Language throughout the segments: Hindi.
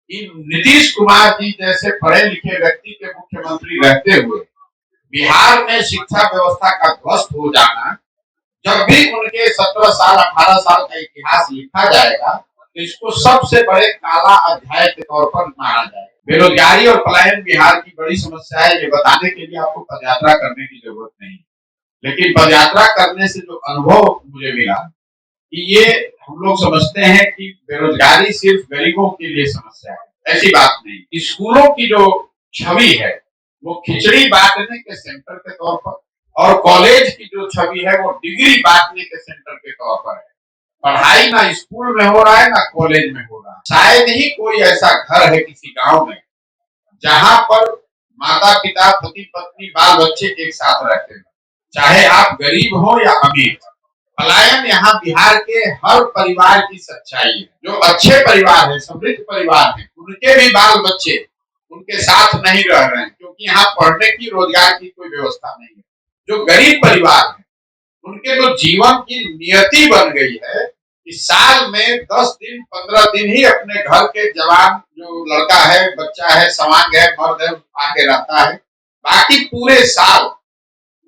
कि नीतीश कुमार जी जैसे पढ़े लिखे व्यक्ति के मुख्यमंत्री रहते हुए बिहार में शिक्षा व्यवस्था का ध्वस्त हो जाना, जब भी उनके 17 साल 18 साल का इतिहास लिखा जाएगा तो इसको सबसे बड़े काला अध्याय के तौर पर माना जाएगा। बेरोजगारी और पलायन बिहार की बड़ी समस्या है, ये बताने के लिए आपको पदयात्रा करने की जरूरत नहीं, लेकिन पदयात्रा करने से जो अनुभव मुझे मिला कि ये हम लोग समझते हैं कि बेरोजगारी सिर्फ गरीबों के लिए समस्या है, ऐसी बात नहीं। स्कूलों की जो छवि है वो खिचड़ी बांटने के सेंटर के तौर पर, और कॉलेज की जो छवि है वो डिग्री बांटने के सेंटर के तौर पर है। पढ़ाई ना स्कूल में हो रहा है ना कॉलेज में हो रहा है। शायद ही कोई ऐसा घर है किसी गांव में जहां पर माता पिता पति पत्नी बाल बच्चे एक साथ रहते हैं, चाहे आप गरीब हो या अमीर। पलायन यहाँ बिहार के हर परिवार की सच्चाई है। जो अच्छे परिवार है, समृद्ध परिवार है, उनके भी बाल बच्चे उनके साथ नहीं रह रहे हैं, क्योंकि यहाँ पढ़ने की रोजगार की कोई व्यवस्था नहीं है। जो गरीब परिवार है उनके तो जीवन की नियति बन गई है कि साल में 10 दिन 15 दिन ही अपने घर के जवान जो लड़का है, बच्चा है, सवांग है, मर्द है, आके रहता है। बाकी पूरे साल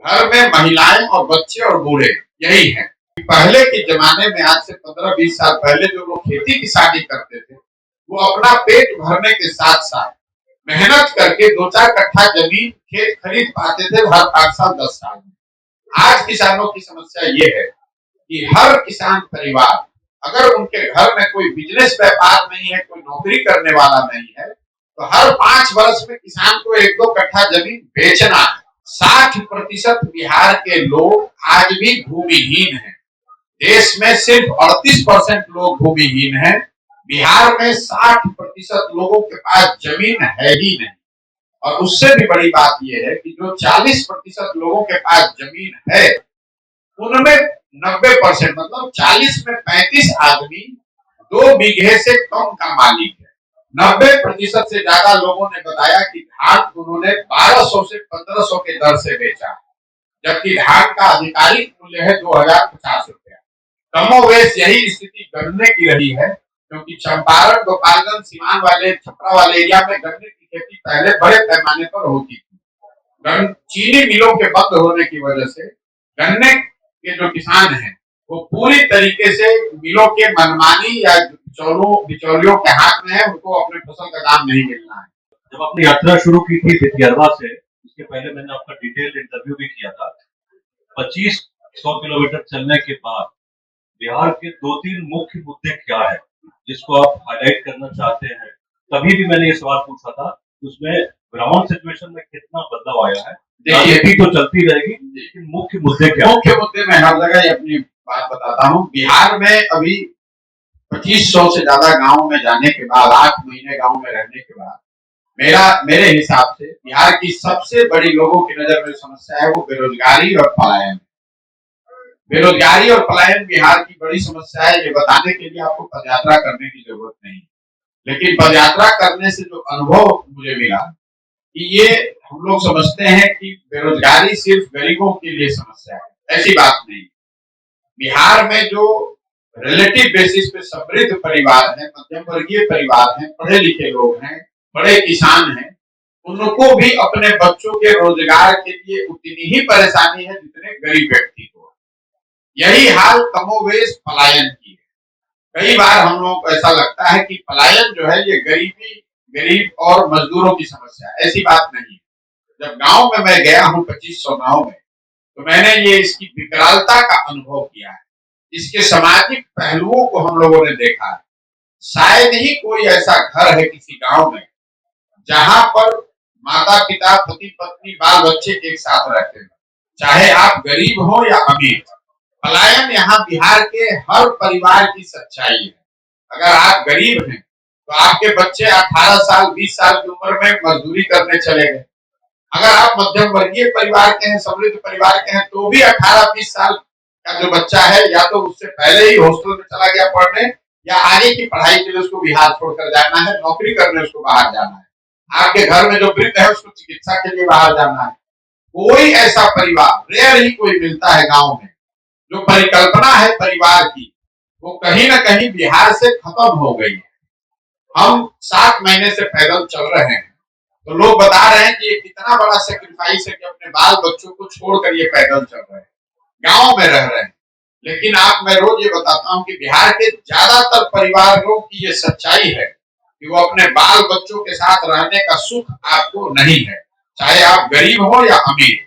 घर में महिलाएं और बच्चे और बूढ़े यही है। पहले के जमाने में, आज से 15-20 साल पहले जो लोग खेती किसानी करते थे वो अपना पेट भरने के साथ साथ मेहनत करके 2-4 कट्ठा जमीन खेत खरीद पाते थे हर 5 साल 10 साल में। आज किसानों की समस्या ये है कि हर किसान परिवार, अगर उनके घर में कोई बिजनेस व्यापार नहीं है, कोई नौकरी करने वाला नहीं है, तो हर 5 वर्ष में किसान को 1-2 कट्ठा जमीन बेचना है। 60% बिहार के लोग आज भी भूमिहीन हैं। देश में सिर्फ 38% लोग भूमिहीन हैं। बिहार में 60% लोगों के पास जमीन है ही नहीं। और उससे भी बड़ी बात यह है कि जो 40% लोगों के पास जमीन है उनमें 90% मतलब 40 में 35 आदमी 2 बीघे से कम का मालिक है। 90% से ज्यादा लोगों ने बताया कि धान उन्होंने 1200 से 1500 के दर से बेचा, जबकि धान का आधिकारिक मूल्य है 2050 रुपया। कमोवेश यही स्थिति गन्ने की रही है, क्योंकि चंपारण, गोपालगंज, सीवान वाले, छपरा वाले एरिया में गन्ने की खेती पहले बड़े पैमाने पर होती थी। चीनी मिलों के बंद होने की वजह से गन्ने के जो किसान हैं वो पूरी तरीके से मिलों के मनमानी या बिचौलियों के हाथ में है, उनको अपने फसल का दाम नहीं मिलना है। जब अपनी यात्रा शुरू की थी भितियारवा से, उसके पहले मैंने आपका डिटेल इंटरव्यू भी किया था। 2500 किलोमीटर चलने के बाद बिहार के 2-3 मुख्य मुद्दे क्या है जिसको आप हाईलाइट करना चाहते हैं? तभी भी मैंने ये सवाल पूछा था, उसमें ग्राउंड सिचुएशन में कितना बदलाव आया है? खेती तो चलती रहेगी, लेकिन मुख्य मुद्दे क्या? मुख्य मुद्दे मैं हर जगह अपनी बात बताता हूँ। बिहार में अभी 2500 से ज्यादा गांव में जाने के बाद, 8 महीने गांव में रहने के बाद, मेरे हिसाब से बिहार की सबसे बड़ी लोगों की नजर में समस्या है वो बेरोजगारी और पलायन। बेरोजगारी और पलायन बिहार की बड़ी समस्या है, ये बताने के लिए आपको पदयात्रा करने की जरूरत नहीं, लेकिन पदयात्रा करने से जो अनुभव मुझे मिला कि ये हम लोग समझते हैं कि बेरोजगारी सिर्फ गरीबों के लिए समस्या है, ऐसी बात नहीं। बिहार में जो रिलेटिव बेसिस पे समृद्ध परिवार है, मध्यम वर्गीय परिवार है, पढ़े लिखे लोग हैं, बड़े किसान हैं, उनको भी अपने बच्चों के रोजगार के लिए उतनी ही परेशानी है जितने गरीब व्यक्ति को। यही हाल कमोवेश पलायन की है। कई बार हम लोगों को ऐसा लगता है कि पलायन जो है ये गरीब और मजदूरों की समस्या है, ऐसी बात नहीं है। जब गांव में मैं गया हूँ 2500 गांव में, तो मैंने ये इसकी विकरालता का अनुभव किया है, इसके सामाजिक पहलुओं को हम लोगों ने देखा है। शायद ही कोई ऐसा घर है किसी गांव में जहां पर माता पिता पति पत्नी बाल बच्चे एक साथ रहते हैं, चाहे आप गरीब हो या अमीर। पलायन यहाँ बिहार के हर परिवार की सच्चाई है। अगर आप गरीब हैं तो आपके बच्चे 18 साल 20 साल की उम्र में मजदूरी करने चले गए। अगर आप मध्यम वर्गीय परिवार के हैं, समृद्ध परिवार के हैं, तो भी 18-20 साल का जो बच्चा है या तो उससे पहले ही हॉस्टल में चला गया पढ़ने, या आगे की पढ़ाई के लिए उसको बिहार छोड़कर जाना है, नौकरी करने उसको बाहर जाना है। आपके घर में जो वृद्ध है उसको चिकित्सा के लिए बाहर जाना है। कोई ऐसा परिवार, रेयर ही कोई मिलता है गाँव में, जो परिकल्पना है परिवार की वो कहीं ना कहीं बिहार से खत्म हो गई है। हम 7 महीने से पैदल चल रहे हैं, तो लोग बता रहे हैं कि ये कितना बड़ा सेक्रीफाइस है कि अपने बाल बच्चों को छोड़कर ये पैदल चल रहे हैं, गांव में रह रहे हैं। लेकिन मैं रोज ये बताता हूँ कि बिहार के ज्यादातर परिवारों की ये सच्चाई है कि वो अपने बाल बच्चों के साथ रहने का सुख आपको नहीं है, चाहे आप गरीब हो या अमीर।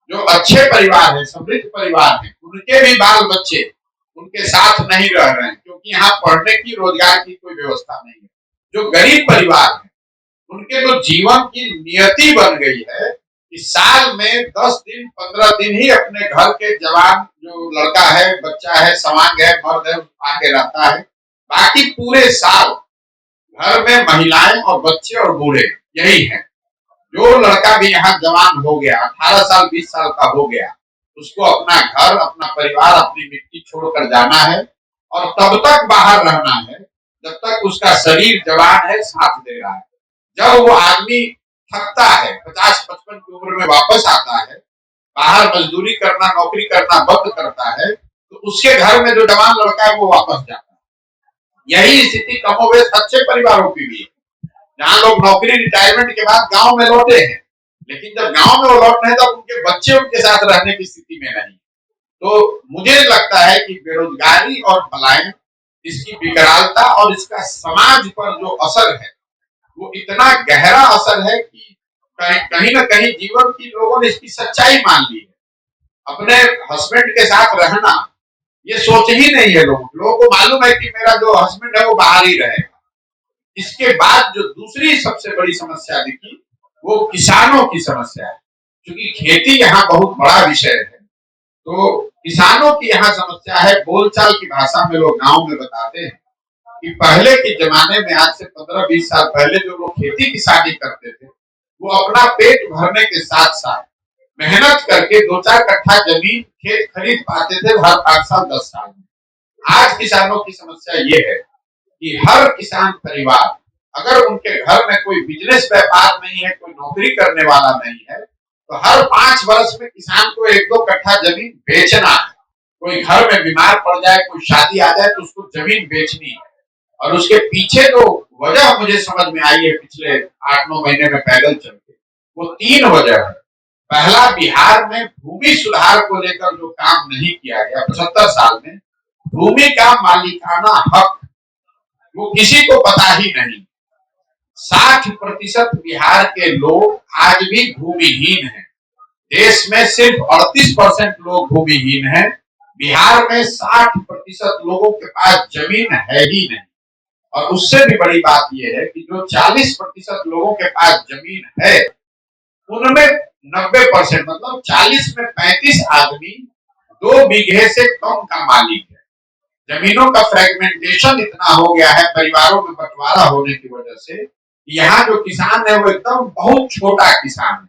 जो अच्छे परिवार है, समृद्ध परिवार है, उनके भी बाल बच्चे उनके साथ नहीं रह रहे हैं, क्योंकि यहाँ पढ़ने की, रोजगार की कोई व्यवस्था नहीं है। जो गरीब परिवार है, उनके तो जीवन की नियति बन गई है कि साल में 10 दिन 15 दिन ही अपने घर के जवान जो लड़का है, बच्चा है, सवांग है, मर्द है, आके रहता है। बाकी पूरे साल घर में महिलाएं और बच्चे और बूढ़े यही है। जो लड़का भी यहाँ जवान हो गया, 18 साल 20 साल का हो गया, उसको अपना घर, अपना परिवार, अपनी मिट्टी छोड़कर जाना है और तब तक बाहर रहना है जब तक उसका शरीर जवान है, साथ दे रहा है। जब वो आदमी थकता है, 50-55 की उम्र में वापस आता है, बाहर मजदूरी करना, नौकरी करना बंद करता है, तो उसके घर में जो जवान लड़का है वो वापस जाता है। यही स्थिति कमोबेश अच्छे परिवारों की भी है, जहाँ लोग नौकरी रिटायरमेंट के बाद गांव में लौटे हैं, लेकिन जब गांव में वो लौट रहे हैं तब उनके बच्चे उनके साथ रहने की स्थिति में नहीं। तो मुझे लगता है कि बेरोजगारी और पलायन, इसकी विकरालता और इसका समाज पर जो असर है वो इतना गहरा असर है कि कहीं ना कहीं जीवन की लोगों ने इसकी सच्चाई मान ली है। अपने हस्बैंड के साथ रहना ये सोच ही नहीं है लोगों को मालूम है कि मेरा जो हस्बैंड है वो बाहर ही रहेगा। इसके बाद जो दूसरी सबसे बड़ी समस्या दिखी वो किसानों की समस्या है। क्योंकि खेती यहाँ बहुत बड़ा विषय है, तो किसानों की यहाँ समस्या है। बोलचाल की भाषा में लोग गांव में बताते हैं कि पहले के जमाने में, आज से 15-20 साल पहले जो लोग खेती किसानी करते थे, वो अपना पेट भरने के साथ साथ मेहनत करके 2-4 कट्ठा जमीन खेत खरीद पाते थे हर 5 साल 10 साल में। आज किसानों की समस्या ये है कि हर किसान परिवार, अगर उनके घर में कोई बिजनेस व्यापार नहीं है, कोई नौकरी करने वाला नहीं है, तो हर 5 वर्ष में किसान को 1-2 कट्ठा जमीन बेचना है। कोई घर में बीमार पड़ जाए, कोई शादी आ जाए, तो उसको जमीन बेचनी है। और उसके पीछे जो वजह मुझे समझ में आई है पिछले 8-9 महीने में पैदल चल के, वो 3 वजह है। पहला, बिहार में भूमि सुधार को लेकर जो काम नहीं किया गया 75 साल में, भूमि का मालिकाना हक वो किसी को पता ही नहीं। 60% बिहार के लोग आज भी भूमिहीन हैं। देश में सिर्फ 38% लोग भूमिहीन हैं। बिहार में 60% लोगों के पास जमीन है ही नहीं। और उससे भी बड़ी बात यह है कि जो 40% लोगों के पास जमीन है, उनमें 90% मतलब 40 में 35 आदमी 2 बीघे से कम का मालिक है। जमीनों का फ्रेगमेंटेशन इतना हो गया है परिवारों में बंटवारा होने की वजह से, यहाँ जो किसान है वो एकदम बहुत छोटा किसान है।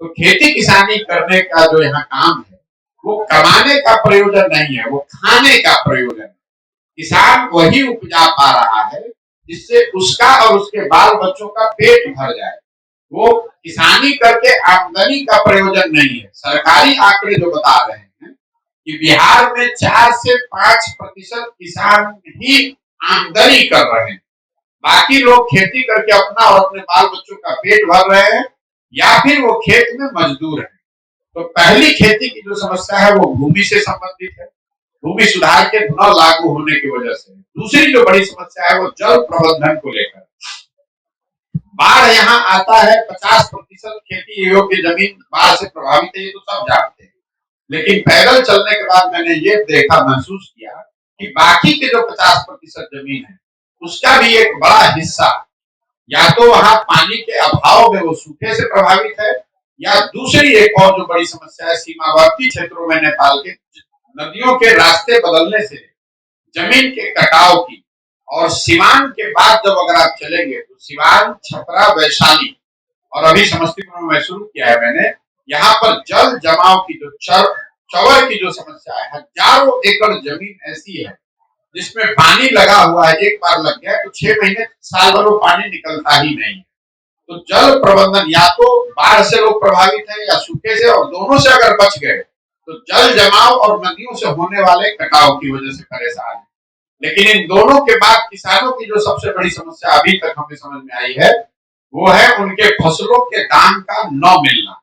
तो खेती किसानी करने का जो यहाँ काम है वो कमाने का प्रयोजन नहीं है, वो खाने का प्रयोजन है। किसान वही उपजा पा रहा है जिससे उसका और उसके बाल बच्चों का पेट भर जाए। वो किसानी करके आमदनी का प्रयोजन नहीं है। सरकारी आंकड़े जो बता रहे हैं कि बिहार में 4 से 5% किसान ही आमदनी कर रहे हैं। बाकी लोग खेती करके अपना और अपने बाल बच्चों का पेट भर रहे हैं या फिर वो खेत में मजदूर है। तो पहली खेती की जो समस्या है वो भूमि से संबंधित है, भूमि सुधार के न लागू होने की वजह से। दूसरी जो बड़ी समस्या है वो जल प्रबंधन को लेकर। बाढ़ यहाँ आता है, 50% खेती योग्य जमीन बाढ़ से प्रभावित है, ये तो सब जानते हैं। लेकिन पैदल चलने के बाद मैंने ये देखा, महसूस किया कि बाकी के जो 50% जमीन है उसका भी एक बड़ा हिस्सा या तो वहां पानी के अभाव में वो सूखे से प्रभावित है, या दूसरी एक और जो बड़ी समस्या है, सीमावर्ती क्षेत्रों में नेपाल के नदियों के रास्ते बदलने से जमीन के कटाव की। और सिवान के बाद जब अगर आप चलेंगे तो सिवान, छपरा, वैशाली और अभी समस्तीपुर में शुरू किया है मैंने, यहाँ पर जल जमाव की जो चवर की जो समस्या है, हजारों एकड़ जमीन ऐसी है जिसमें पानी लगा हुआ है, एक बार लग गया तो 6 महीने साल भर वो पानी निकलता ही नहीं है। तो जल प्रबंधन, या तो बाढ़ से लोग प्रभावित है या सूखे से, और दोनों से अगर बच गए तो जल जमाव और नदियों से होने वाले कटाव की वजह से परेशान है। लेकिन इन दोनों के बाद किसानों की जो सबसे बड़ी समस्या अभी तक हमें समझ में आई है वो है उनके फसलों के दाम का न मिलना।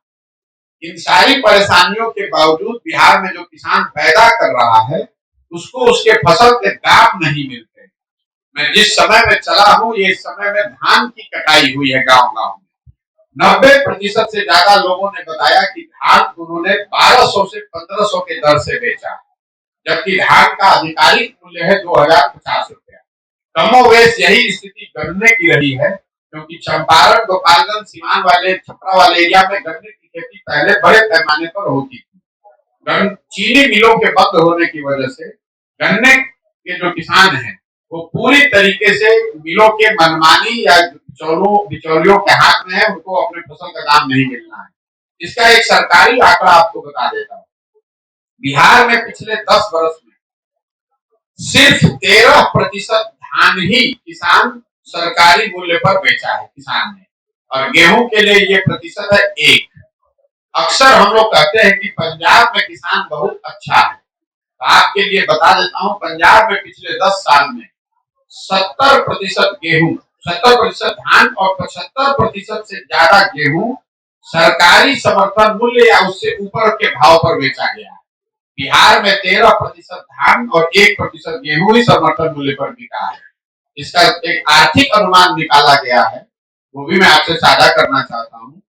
इन सारी परेशानियों के बावजूद बिहार में जो किसान पैदा कर रहा है उसको उसके फसल के दाम नहीं मिलते। मैं जिस समय में चला हूं ये समय में धान की कटाई हुई है गांव गांव में। 90% से ज्यादा लोगों ने बताया कि धान उन्होंने 1200 से 1500 के दर से बेचा, जबकि धान का आधिकारिक मूल्य है 2050 रुपया। कमोवेश यही स्थिति गन्ने की रही है, क्योंकि चंपारण, गोपालगंज, सीवान वाले, छपरा वाले एरिया में गन्ने की खेती पहले बड़े पैमाने पर होती थी। चीनी मिलों के बंद होने की वजह से गन्ने के जो किसान हैं वो पूरी तरीके से मिलों के मनमानी या बिचौलियों के हाथ में है, उनको अपने फसल का दाम नहीं मिलना है। इसका एक सरकारी आंकड़ा आपको बता देता हूँ। बिहार में पिछले 10 वर्ष में सिर्फ 13% धान ही किसान सरकारी मूल्य पर बेचा है किसान ने, और गेहूं के लिए ये प्रतिशत है 1। अक्सर हम लोग कहते हैं कि पंजाब में किसान बहुत अच्छा है, तो आपके लिए बता देता हूं पंजाब में पिछले 10 साल में 70% गेहूं, 70% धान और 75% से ज्यादा गेहूं सरकारी समर्थन मूल्य या उससे ऊपर के भाव पर बेचा गया है। बिहार में 13% धान और 1% गेहूं ही समर्थन मूल्य पर बिका है। इसका एक आर्थिक अनुमान निकाला गया है, वो भी मैं आपसे साझा करना चाहता हूँ।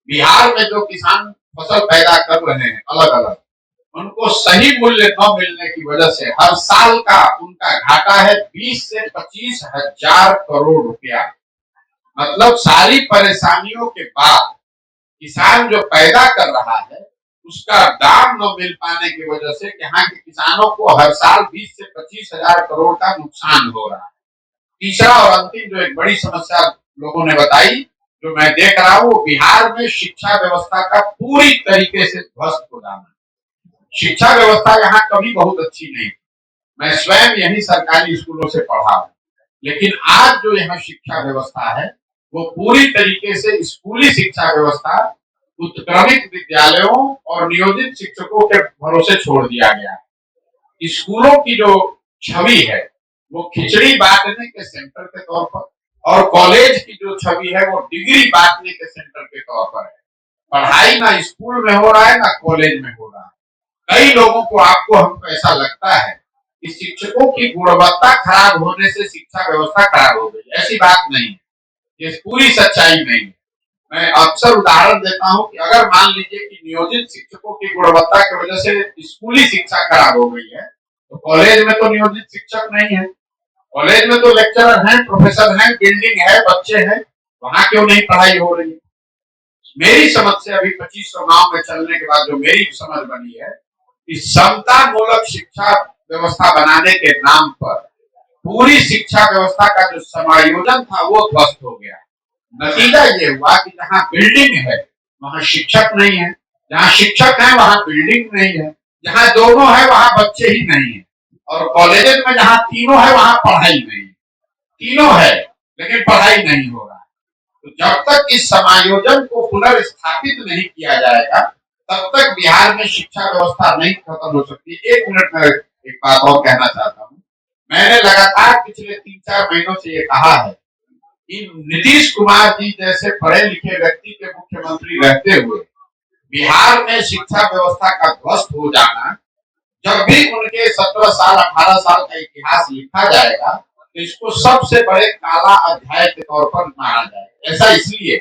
बिहार में जो किसान फसल पैदा कर रहे हैं अलग अलग, उनको सही मूल्य न मिलने की वजह से हर साल का उनका घाटा है 20 से 25 हजार करोड़ रुपया। मतलब सारी परेशानियों के बाद किसान जो पैदा कर रहा है उसका दाम न मिल पाने की वजह से यहाँ के किसानों को हर साल 20 से 25 हजार करोड़ का नुकसान हो रहा है। तीसरा और अंतिम जो एक बड़ी समस्या लोगों ने बताई, जो मैं देख रहा हूँ, बिहार में शिक्षा व्यवस्था का पूरी तरीके से ध्वस्त हो जाना। शिक्षा व्यवस्था यहाँ कभी बहुत अच्छी नहीं, मैं स्वयं यही सरकारी स्कूलों से पढ़ा हूँ, लेकिन आज जो यहाँ शिक्षा व्यवस्था है वो पूरी तरीके से स्कूली शिक्षा व्यवस्था उत्क्रमित विद्यालयों और नियोजित शिक्षकों के भरोसे छोड़ दिया गया। स्कूलों की जो छवि है वो खिचड़ी बांटने के सेंटर के तौर पर, और कॉलेज की जो छवि है वो डिग्री बांटने के सेंटर के तौर पर है। पढ़ाई ना स्कूल में हो रहा है ना कॉलेज में हो रहा है। कई लोगों को, आपको हमको ऐसा लगता है कि शिक्षकों की गुणवत्ता खराब होने से शिक्षा व्यवस्था खराब हो गई, ऐसी बात नहीं है, ये पूरी सच्चाई नहीं है। मैं अक्सर उदाहरण देता हूं कि अगर मान लीजिए कि नियोजित शिक्षकों की गुणवत्ता की वजह से स्कूली शिक्षा खराब हो गई है, तो कॉलेज में तो नियोजित शिक्षक नहीं है, कॉलेज में तो लेक्चरर हैं, प्रोफेसर हैं, बिल्डिंग है, बच्चे हैं, वहां क्यों नहीं पढ़ाई हो रही है? मेरी समझ से अभी 2500 गांव में चलने के बाद जो मेरी समझ बनी है कि समता मूलक शिक्षा व्यवस्था बनाने के नाम पर पूरी शिक्षा व्यवस्था का जो समायोजन था वो ध्वस्त हो गया। नतीजा ये हुआ कि जहाँ बिल्डिंग है वहां शिक्षक नहीं है, जहाँ शिक्षक है वहां बिल्डिंग नहीं है, जहाँ दोनों है वहां बच्चे ही नहीं है, और कॉलेज में जहाँ तीनों है वहां पढ़ाई नहीं है। तीनों है लेकिन पढ़ाई नहीं हो रहा है। तो जब तक इस समायोजन को पुनर्स्थापित नहीं किया जाएगा तब तक बिहार में शिक्षा व्यवस्था नहीं खत्म हो सकती। 1 मिनट में एक बात और कहना चाहता हूँ। मैंने लगातार पिछले 3-4 महीनों से ये कहा है कि नीतीश कुमार जी जैसे पढ़े लिखे व्यक्ति के मुख्यमंत्री रहते हुए बिहार में शिक्षा व्यवस्था का ध्वस्त हो जाना, जब भी उनके 17 साल 18 साल का इतिहास लिखा जाएगा तो इसको सबसे बड़े काला अध्याय के तौर पर माना जाएगा। ऐसा इसलिए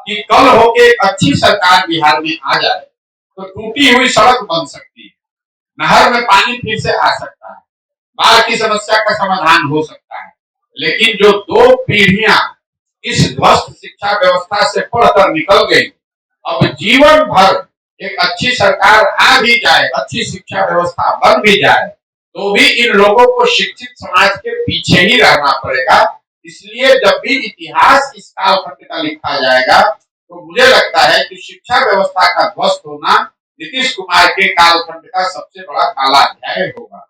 कि कल होके एक अच्छी सरकार बिहार में आ जाए तो टूटी हुई सड़क बन सकती है, नहर में पानी फिर से आ सकता है, बाढ़ की समस्या का समाधान हो सकता है। लेकिन जो 2 पीढ़ियां इस ध्वस्त शिक्षा व्यवस्था से पढ़कर निकल गई, अब जीवन भर एक अच्छी सरकार आ भी जाए, अच्छी शिक्षा व्यवस्था बन भी जाए, तो भी इन लोगों को शिक्षित समाज के पीछे ही रहना पड़ेगा। इसलिए जब भी इतिहास इस कालखंड का लिखा जाएगा तो मुझे लगता है कि शिक्षा व्यवस्था का ध्वस्त होना नीतीश कुमार के कालखंड का सबसे बड़ा काला अध्याय होगा।